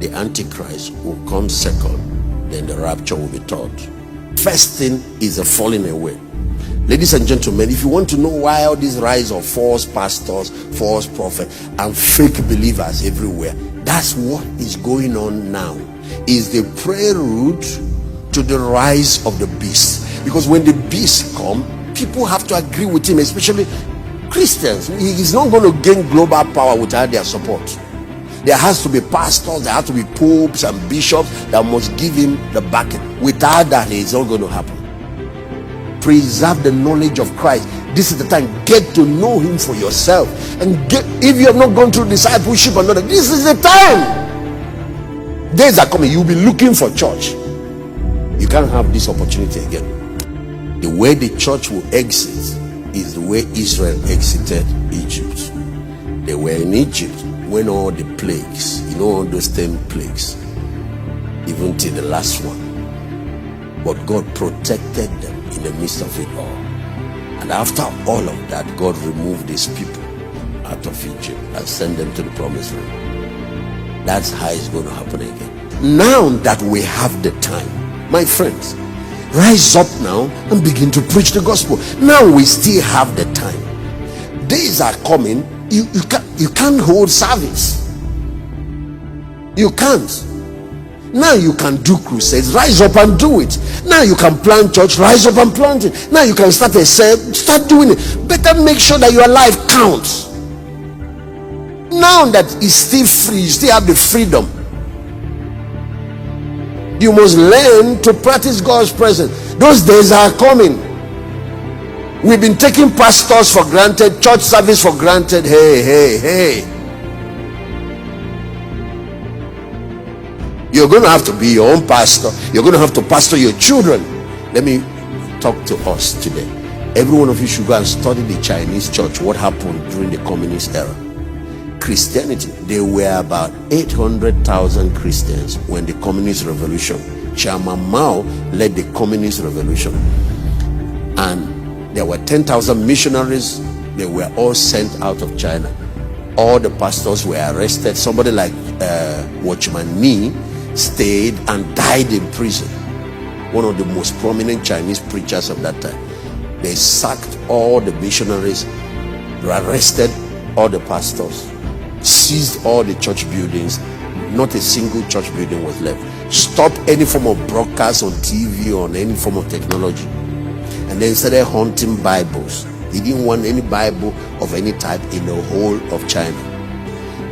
the Antichrist will come second, then the rapture will be third. First thing is a falling away. Ladies and gentlemen, if you want to know why all this rise of false pastors, false prophets, and fake believers everywhere, that's what is going on now. Is the prelude to the rise of the beast. Because when the beast come, people have to agree with him, especially Christians. He is not going to gain global power without their support. There has to be pastors, there have to be popes and bishops that must give him the backing. Without that, it's not going to happen. Preserve the knowledge of Christ. This is the time. Get to know him for yourself. And if you have not gone through discipleship or not, this is the time. Days are coming, you'll be looking for church. You can't have this opportunity again. The way the church will exit is the way Israel exited Egypt. They were in Egypt when all the plagues, all those 10 plagues, even till the last one. But God protected them in the midst of it all. And after all of that, God removed his people out of Egypt and sent them to the promised land. That's how it's going to happen again. Now that we have the time, my friends, rise up now and begin to preach the gospel. Now we still have the time. Days are coming. You can't hold service. You can't. Now you can do crusades. Rise up and do it. Now you can plant church. Rise up and plant it. Now you can start a cell. Start doing it. Better make sure that your life counts. Now that it's still free, you still have the freedom. You must learn to practice God's presence. Those days are coming. We've been taking pastors for granted, church service for granted. Hey. You're going to have to be your own pastor. You're going to have to pastor your children. Let me talk to us today. Every one of you should go and study the Chinese church. What happened during the communist era? Christianity. There were about 800,000 Christians when the communist revolution. Chairman Mao led the communist revolution. And there were 10,000 missionaries. They were all sent out of China. All the pastors were arrested. Somebody like Watchman Nee stayed and died in prison. One of the most prominent Chinese preachers of that time. They sacked all the missionaries, arrested all the pastors, seized all the church buildings. Not a single church building was left. Stopped any form of broadcast on TV or on any form of technology. And then started hunting Bibles. He didn't want any Bible of any type in the whole of China.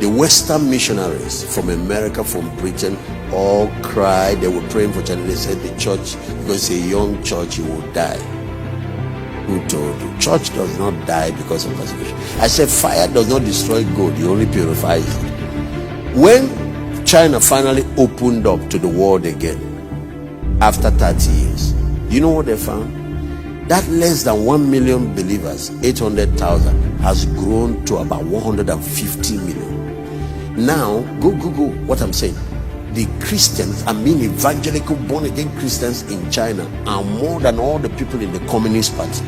The Western missionaries from America, from Britain, all cried. They were praying for China. They said the church, because it's a young church, it will die. Who told you? Church does not die because of persecution. I said fire does not destroy gold, it only purifies it. When China finally opened up to the world again, after 30 years, you know what they found? That less than 1 million believers, 800,000, has grown to about 150 million. Now, go Google what I'm saying. The Christians, evangelical born-again Christians in China are more than all the people in the Communist Party.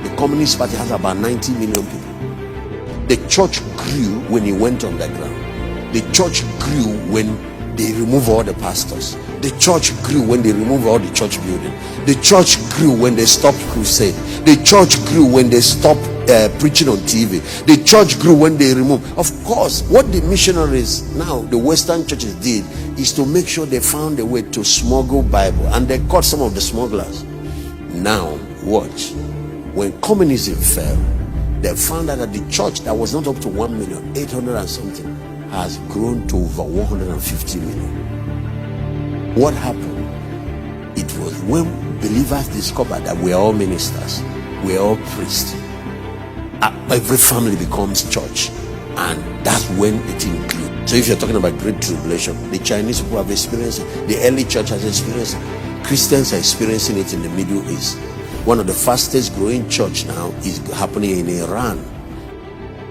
The Communist Party has about 90 million people. The church grew when it went underground. The church grew when they removed all the pastors. The church grew when they removed all the church building. The church grew when they stopped crusade. The church grew when they stopped preaching on TV. The church grew when they removed. Of course, what the missionaries now, the Western churches did, is to make sure they found a way to smuggle Bible, and they caught some of the smugglers. Now, watch. When communism fell, they found out that the church that was not up to 1,800,000 and something has grown to over 150 million. What happened? It was when believers discovered that we are all ministers, we are all priests. Every family becomes church, and that's when it includes. So if you're talking about great tribulation, the Chinese people have experienced it, the early church has experienced it, Christians are experiencing it in the Middle East. One of the fastest growing church now is happening in Iran.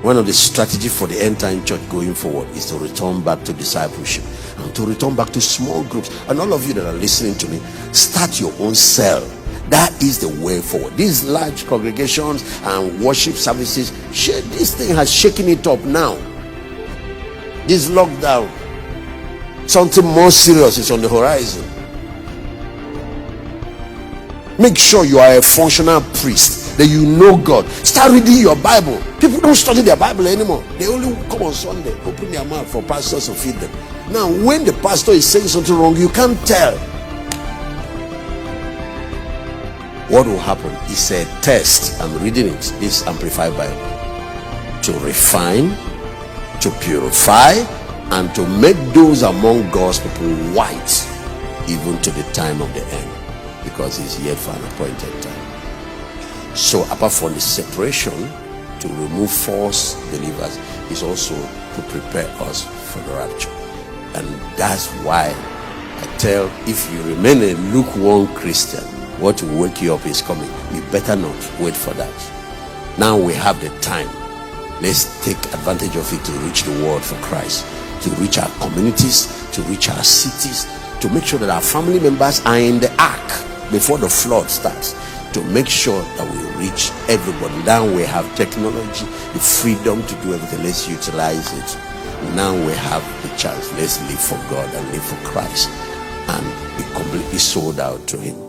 One of the strategies for the end time church going forward is to return back to discipleship and to return back to small groups. And all of you that are listening to me, start your own cell. That is the way forward. These large congregations and worship services, this thing has shaken it up now. This lockdown, Something more serious is on the horizon. Make sure you are a functional priest, that you know God. Start reading your Bible. People don't study their Bible anymore. They only come on Sunday, open their mouth for pastors to feed them. Now, when the pastor is saying something wrong, you can't tell. What will happen is a test. I'm reading it, this Amplified Bible, to refine, to purify, and to make those among God's people white, even to the time of the end, because it's yet for an appointed time. So apart from the separation to remove false believers, is also to prepare us for the rapture. And that's why I tell, if you remain a lukewarm Christian, what will wake you up is coming. You better not wait for that. Now we have the time. Let's take advantage of it to reach the world for Christ, to reach our communities, to reach our cities, to make sure that our family members are in the ark before the flood starts, to make sure that we reach everybody. Now we have technology, the freedom to do everything. Let's utilize it. Now we have the chance. Let's live for God and live for Christ and be completely sold out to Him.